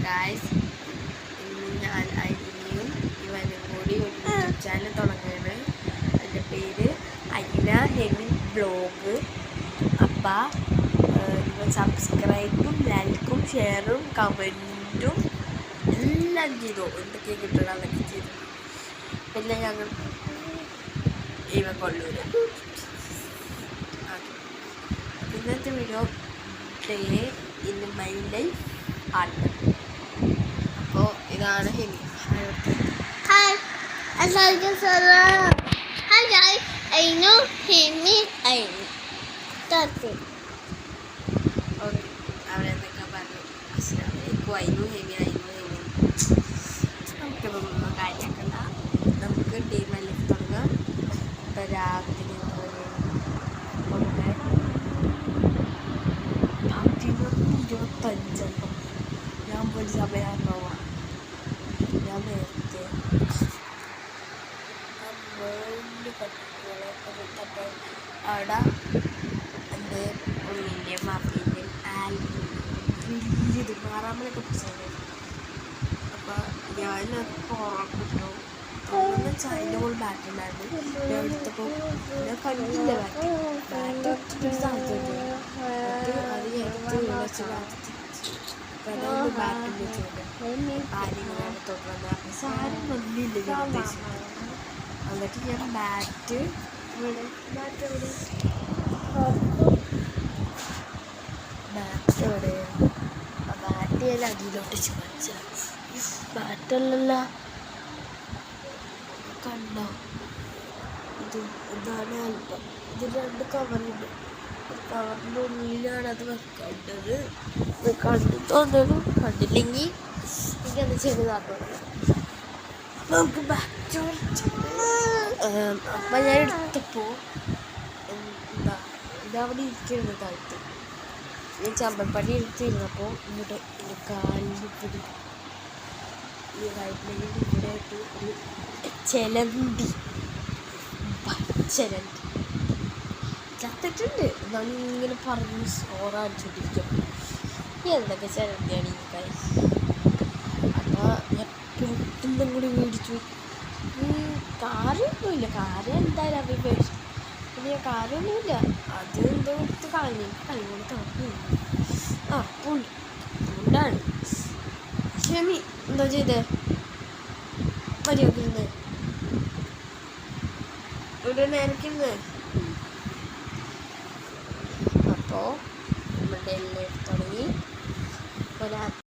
Guys, ഇന്ന് ഞാൻ അയിനയും ഇവനും കൂടി ഒരു യൂട്യൂബ് ചാനൽ തുടങ്ങുകയാണ്. അതിൻ്റെ പേര് അയിന ഹെമി ബ്ലോഗ്. അപ്പം നിങ്ങൾ സബ്സ്ക്രൈബും ലൈക്കും ഷെയറും കമൻറ്റും എല്ലാം ചെയ്തു. എന്തൊക്കെ കിട്ടണം അതൊക്കെ ചെയ്തു. പിന്നെ ഞങ്ങൾ ഇവ കൊള്ളൂര്. ഇന്നത്തെ video day in my life ആണ്. അപ്പോൾ ഇതാണ് hemi. Hi, assalamualaikum. Hi guys, I know Hemi. That's it. Okay, അവിടെ എന്തൊക്കെ പറഞ്ഞു. അസ്സലാമലൈക്കും. അയിനു ഹെമി. നമുക്കിതൊന്നും കാര്യമാക്കണ്ട. നമുക്ക് ഡേ മൈ ലൈഫ് തുടങ്ങാം. ഇപ്പം രാത്രി 25 ഞാൻ പോയി സമയമാണോ ഞാൻ നേരത്തെ അവിടെ എൻ്റെ ഉള്ളിൻ്റെയും മാപ്പിൻ്റെയും ആൽബം വലിയത് 6 മണിയൊക്കെ പിടിച്ചത്. അപ്പം ഞാനത് പുറപ്പെട്ടു. അന്ന് ചൈനയുടെ കൂടെ ബാറ്റ് ഉണ്ടായിരുന്നു. ഞാൻ എടുത്തപ്പോൾ ഞാൻ കണ്ടില്ല ബാറ്റ് ഇട്ടിട്ട് സ്ഥലത്ത് അത് എടുത്ത് വിളിച്ച് ബാറ്റ് ബാറ്റും വെച്ചിട്ടുണ്ട്. ആരെങ്കിലും തൊട്ടുവന്ന് സാരം വന്നില്ല ഞാൻ ഉദ്ദേശിച്ചത്. എന്നിട്ട് ഞാൻ ബാറ്റ് എവിടെ ബാറ്റ് ഞാൻ അടിയിലോട്ട് ചോദിച്ച ബാറ്റല്ല കണ്ടോ. ഇതാണ് ആൽബം. ഇത് 2 കവറുണ്ട്. കവറിൻ്റെ ഉള്ളിലാണ് അത് വെക്കേണ്ടത്. ഇത് കണ്ടു തോന്നുന്നു. കണ്ടില്ലെങ്കിൽ എനിക്കത് ചെറുതാക്കണം. നമുക്ക് ബാറ്റ് അപ്പം ഞാൻ എടുത്തപ്പോൾ എന്താ ഇതവിടെ ഇരിക്കുന്നത് താഴ്ത്ത്. ഞാൻ ചമ്പൽപ്പടി എടുത്തിരുന്നപ്പോൾ ഇവിടെ കാലിന് പിടി ഈ റൈറ്റിലേക്ക് ഇവിടെ ആയിട്ട് ഒരു ചിലന്തി പച്ചലന്തി ചത്തിട്ടുണ്ട്. എന്നാലും ഇങ്ങനെ പറഞ്ഞ് സോറടിച്ചോണ്ടിരിക്കും. എന്തൊക്കെ ചിലന്തിയാണ് ഈ കൈ. അപ്പോൾ ഞാൻ പെട്ടെന്നും കൂടി മേടിച്ചു. കാര്യമൊന്നുമില്ല. കാര്യം എന്തായാലും അവർ മേടിച്ചു. പിന്നെ കാര്യമൊന്നുമില്ല. അത് എന്തോ എടുത്ത് കളഞ്ഞു. കളികൊണ്ട് തുറന്നു. അതുകൊണ്ടാണ് ഷെമി എന്തോ ചെയ്തേ മര്യാദ ഇവിടെ നേരക്കിരുന്ന്. അപ്പോൾ നമ്മുടെ എല്ലാം തുടങ്ങി.